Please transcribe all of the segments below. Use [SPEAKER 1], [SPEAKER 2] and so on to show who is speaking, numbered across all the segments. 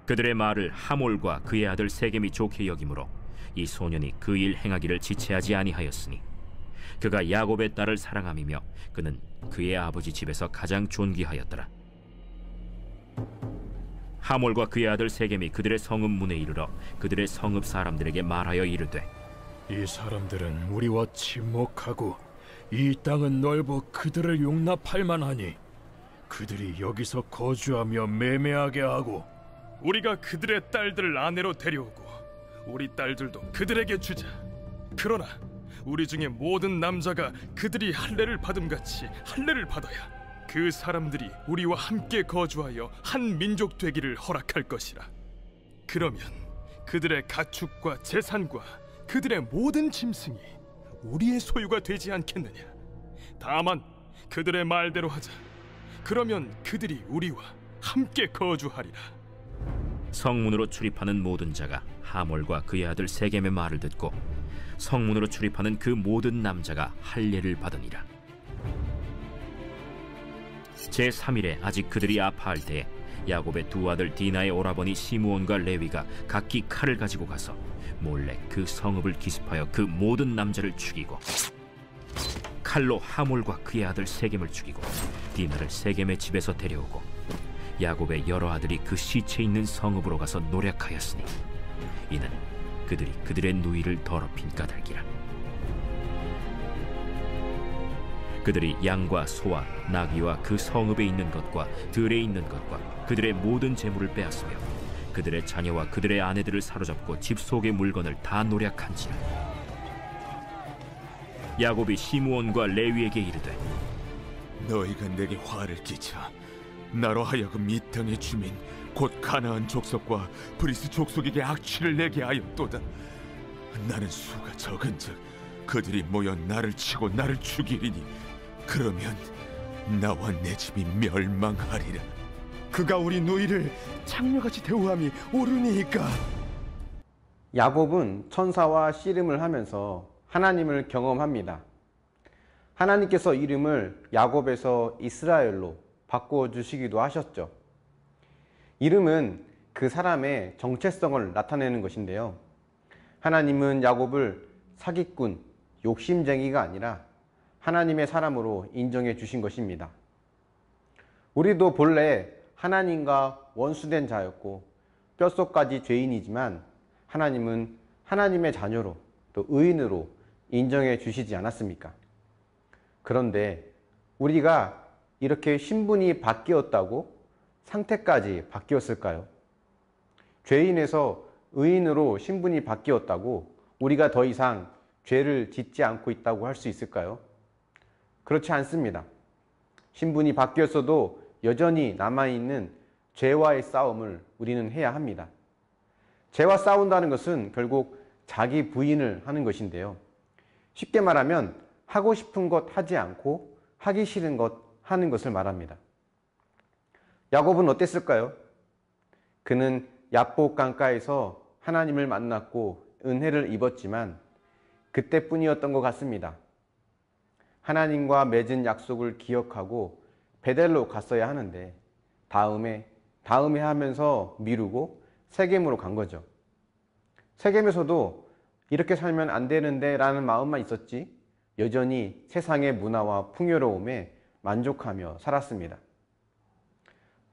[SPEAKER 1] 그들의 말을 하몰과 그의 아들 세겜이 좋게 여기므로 이 소년이 그 일 행하기를 지체하지 아니하였으니 그가 야곱의 딸을 사랑함이며 그는 그의 아버지 집에서 가장 존귀하였더라. 하몰과 그의 아들 세겜이 그들의 성읍 문에 이르러 그들의 성읍 사람들에게 말하여 이르되,
[SPEAKER 2] 이 사람들은 우리와 친목하고 이 땅은 넓어 그들을 용납할 만하니 그들이 여기서 거주하며 매매하게 하고
[SPEAKER 3] 우리가 그들의 딸들을 아내로 데려오고 우리 딸들도 그들에게 주자. 그러나 우리 중에 모든 남자가 그들이 할례를 받음같이 할례를 받아야 그 사람들이 우리와 함께 거주하여 한 민족 되기를 허락할 것이라. 그러면 그들의 가축과 재산과 그들의 모든 짐승이 우리의 소유가 되지 않겠느냐. 다만 그들의 말대로 하자. 그러면 그들이 우리와 함께 거주하리라.
[SPEAKER 1] 성문으로 출입하는 모든 자가 하몰과 그의 아들 세겜의 말을 듣고 성문으로 출입하는 그 모든 남자가 할례를 받으니라. 제3일에 아직 그들이 아파할 때에 야곱의 두 아들 디나의 오라버니 시므온과 레위가 각기 칼을 가지고 가서 몰래 그 성읍을 기습하여 그 모든 남자를 죽이고 칼로 하몰과 그의 아들 세겜을 죽이고 디나를 세겜의 집에서 데려오고 야곱의 여러 아들이 그 시체 있는 성읍으로 가서 노략하였으니 이는 그들이 그들의 누이를 더럽힌 까닭이라. 그들이 양과 소와 나귀와 그 성읍에 있는 것과 들에 있는 것과 그들의 모든 재물을 빼앗으며 그들의 자녀와 그들의 아내들을 사로잡고 집 속의 물건을 다 노략한지라. 야곱이 시므온과 레위에게 이르되,
[SPEAKER 4] 너희가 내게 화를 끼쳐 나로 하여금 이 땅의 주민 곧 가나안 족속과 브리스 족속에게 악취를 내게 하였도다. 나는 수가 적은즉 그들이 모여 나를 치고 나를 죽이리니 그러면 나와 내 집이 멸망하리라.
[SPEAKER 5] 그가 우리 누이를 창녀같이 대우함이 옳으니까.
[SPEAKER 6] 야곱은 천사와 씨름을 하면서 하나님을 경험합니다. 하나님께서 이름을 야곱에서 이스라엘로 바꾸어 주시기도 하셨죠. 이름은 그 사람의 정체성을 나타내는 것인데요. 하나님은 야곱을 사기꾼, 욕심쟁이가 아니라 하나님의 사람으로 인정해 주신 것입니다. 우리도 본래 하나님과 원수된 자였고 뼛속까지 죄인이지만 하나님은 하나님의 자녀로 또 의인으로 인정해 주시지 않았습니까? 그런데 우리가 이렇게 신분이 바뀌었다고 상태까지 바뀌었을까요? 죄인에서 의인으로 신분이 바뀌었다고 우리가 더 이상 죄를 짓지 않고 있다고 할 수 있을까요? 그렇지 않습니다. 신분이 바뀌었어도 여전히 남아있는 죄와의 싸움을 우리는 해야 합니다. 죄와 싸운다는 것은 결국 자기 부인을 하는 것인데요. 쉽게 말하면 하고 싶은 것 하지 않고 하기 싫은 것 하는 것을 말합니다. 야곱은 어땠을까요? 그는 야복 강가에서 하나님을 만났고 은혜를 입었지만 그때뿐이었던 것 같습니다. 하나님과 맺은 약속을 기억하고 베델로 갔어야 하는데 다음에 하면서 미루고 세겜으로 간 거죠. 세겜에서도 이렇게 살면 안 되는데 라는 마음만 있었지 여전히 세상의 문화와 풍요로움에 만족하며 살았습니다.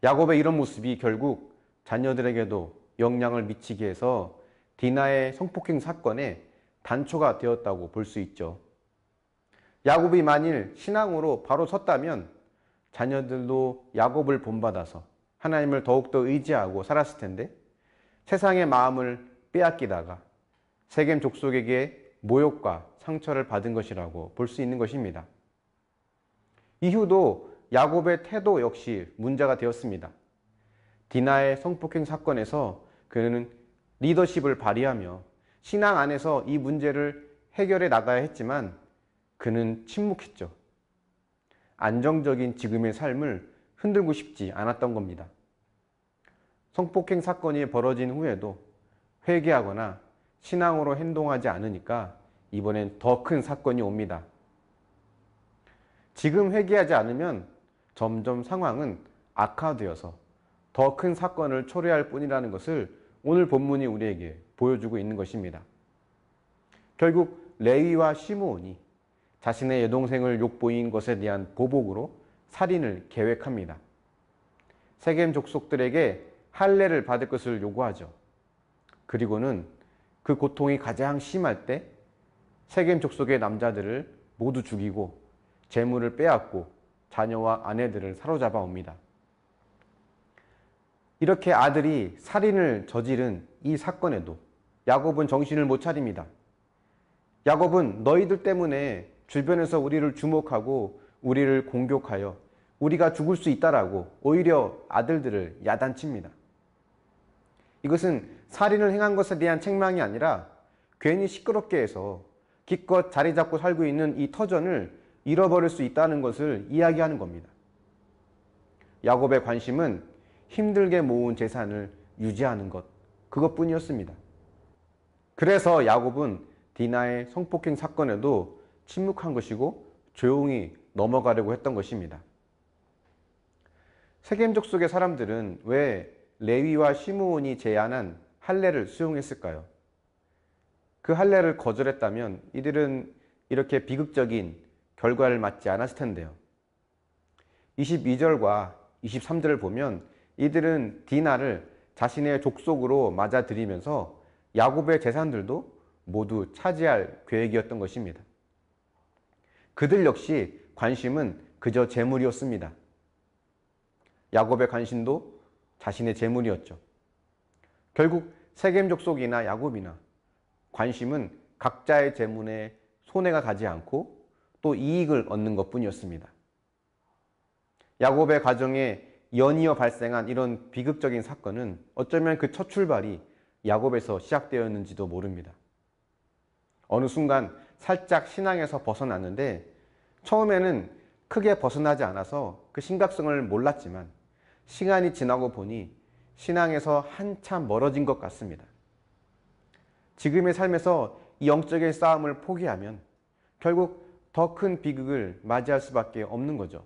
[SPEAKER 6] 야곱의 이런 모습이 결국 자녀들에게도 영향을 미치게 해서 디나의 성폭행 사건의 단초가 되었다고 볼 수 있죠. 야곱이 만일 신앙으로 바로 섰다면 자녀들도 야곱을 본받아서 하나님을 더욱더 의지하고 살았을 텐데 세상의 마음을 빼앗기다가 세겜 족속에게 모욕과 상처를 받은 것이라고 볼 수 있는 것입니다. 이후도 야곱의 태도 역시 문제가 되었습니다. 디나의 성폭행 사건에서 그는 리더십을 발휘하며 신앙 안에서 이 문제를 해결해 나가야 했지만 그는 침묵했죠. 안정적인 지금의 삶을 흔들고 싶지 않았던 겁니다. 성폭행 사건이 벌어진 후에도 회개하거나 신앙으로 행동하지 않으니까 이번엔 더 큰 사건이 옵니다. 지금 회개하지 않으면 점점 상황은 악화되어서 더 큰 사건을 초래할 뿐이라는 것을 오늘 본문이 우리에게 보여주고 있는 것입니다. 결국 레위와 시므온이 자신의 여동생을 욕보인 것에 대한 보복으로 살인을 계획합니다. 세겜 족속들에게 할례를 받을 것을 요구하죠. 그리고는 그 고통이 가장 심할 때 세겜 족속의 남자들을 모두 죽이고 재물을 빼앗고 자녀와 아내들을 사로잡아 옵니다. 이렇게 아들이 살인을 저지른 이 사건에도 야곱은 정신을 못 차립니다. 야곱은 너희들 때문에 주변에서 우리를 주목하고 우리를 공격하여 우리가 죽을 수 있다라고 오히려 아들들을 야단칩니다. 이것은 살인을 행한 것에 대한 책망이 아니라 괜히 시끄럽게 해서 기껏 자리 잡고 살고 있는 이 터전을 잃어버릴 수 있다는 것을 이야기하는 겁니다. 야곱의 관심은 힘들게 모은 재산을 유지하는 것, 그것뿐이었습니다. 그래서 야곱은 디나의 성폭행 사건에도 침묵한 것이고 조용히 넘어가려고 했던 것입니다. 세겜 족속의 사람들은 왜 레위와 시므온이 제안한 할례를 수용했을까요? 그 할례를 거절했다면 이들은 이렇게 비극적인 결과를 맞지 않았을 텐데요. 22절과 23절을 보면 이들은 디나를 자신의 족속으로 맞아들이면서 야곱의 재산들도 모두 차지할 계획이었던 것입니다. 그들 역시 관심은 그저 재물이었습니다. 야곱의 관심도 자신의 재물이었죠. 결국 세겜 족속이나 야곱이나 관심은 각자의 재물에 손해가 가지 않고 또 이익을 얻는 것뿐이었습니다. 야곱의 가정에 연이어 발생한 이런 비극적인 사건은 어쩌면 그 첫 출발이 야곱에서 시작되었는지도 모릅니다. 어느 순간 살짝 신앙에서 벗어났는데 처음에는 크게 벗어나지 않아서 그 심각성을 몰랐지만 시간이 지나고 보니 신앙에서 한참 멀어진 것 같습니다. 지금의 삶에서 이 영적인 싸움을 포기하면 결국 더 큰 비극을 맞이할 수밖에 없는 거죠.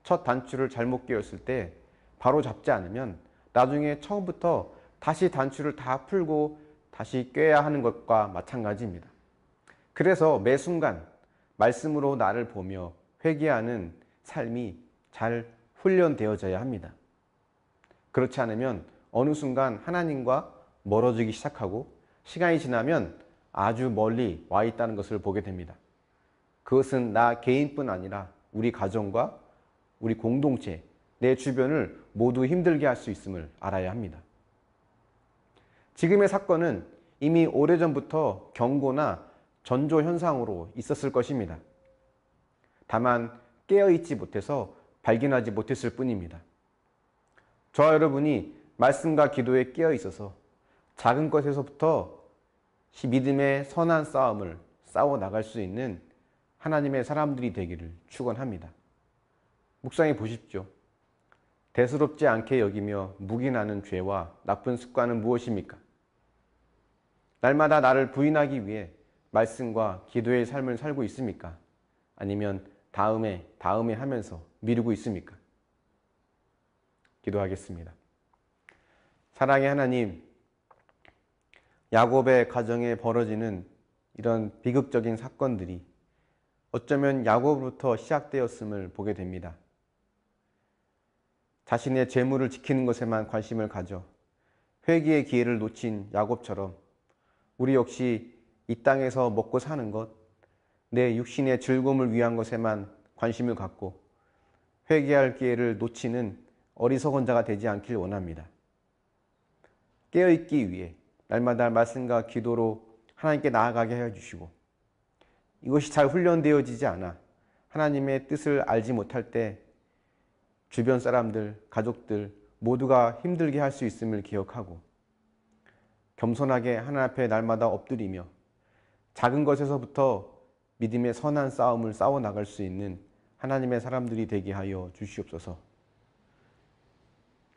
[SPEAKER 6] 첫 단추를 잘못 끼웠을 때 바로 잡지 않으면 나중에 처음부터 다시 단추를 다 풀고 다시 꿰야 하는 것과 마찬가지입니다. 그래서 매 순간 말씀으로 나를 보며 회개하는 삶이 잘 훈련되어져야 합니다. 그렇지 않으면 어느 순간 하나님과 멀어지기 시작하고 시간이 지나면 아주 멀리 와 있다는 것을 보게 됩니다. 그것은 나 개인뿐 아니라 우리 가정과 우리 공동체, 내 주변을 모두 힘들게 할 수 있음을 알아야 합니다. 지금의 사건은 이미 오래전부터 경고나 전조 현상으로 있었을 것입니다. 다만 깨어있지 못해서 발견하지 못했을 뿐입니다. 저와 여러분이 말씀과 기도에 깨어있어서 작은 것에서부터 믿음의 선한 싸움을 싸워 나갈 수 있는 하나님의 사람들이 되기를 축원합니다. 묵상해 보십시오. 대수롭지 않게 여기며 묵인하는 죄와 나쁜 습관은 무엇입니까? 날마다 나를 부인하기 위해 말씀과 기도의 삶을 살고 있습니까? 아니면 다음에 하면서 미루고 있습니까? 기도하겠습니다. 사랑의 하나님, 야곱의 가정에 벌어지는 이런 비극적인 사건들이 어쩌면 야곱으로부터 시작되었음을 보게 됩니다. 자신의 재물을 지키는 것에만 관심을 가져 회개의 기회를 놓친 야곱처럼 우리 역시 이 땅에서 먹고 사는 것, 내 육신의 즐거움을 위한 것에만 관심을 갖고 회개할 기회를 놓치는 어리석은 자가 되지 않길 원합니다. 깨어있기 위해 날마다 말씀과 기도로 하나님께 나아가게 해주시고 이것이 잘 훈련되어지지 않아 하나님의 뜻을 알지 못할 때 주변 사람들, 가족들 모두가 힘들게 할 수 있음을 기억하고 겸손하게 하나님 앞에 날마다 엎드리며 작은 것에서부터 믿음의 선한 싸움을 싸워 나갈 수 있는 하나님의 사람들이 되게 하여 주시옵소서.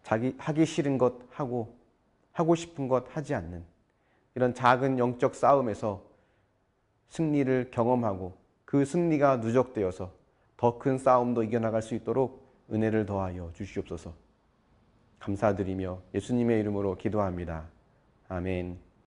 [SPEAKER 6] 하기 싫은 것 하고 하고 싶은 것 하지 않는 이런 작은 영적 싸움에서 승리를 경험하고 그 승리가 누적되어서 더 큰 싸움도 이겨나갈 수 있도록 은혜를 더하여 주시옵소서. 감사드리며 예수님의 이름으로 기도합니다. 아멘.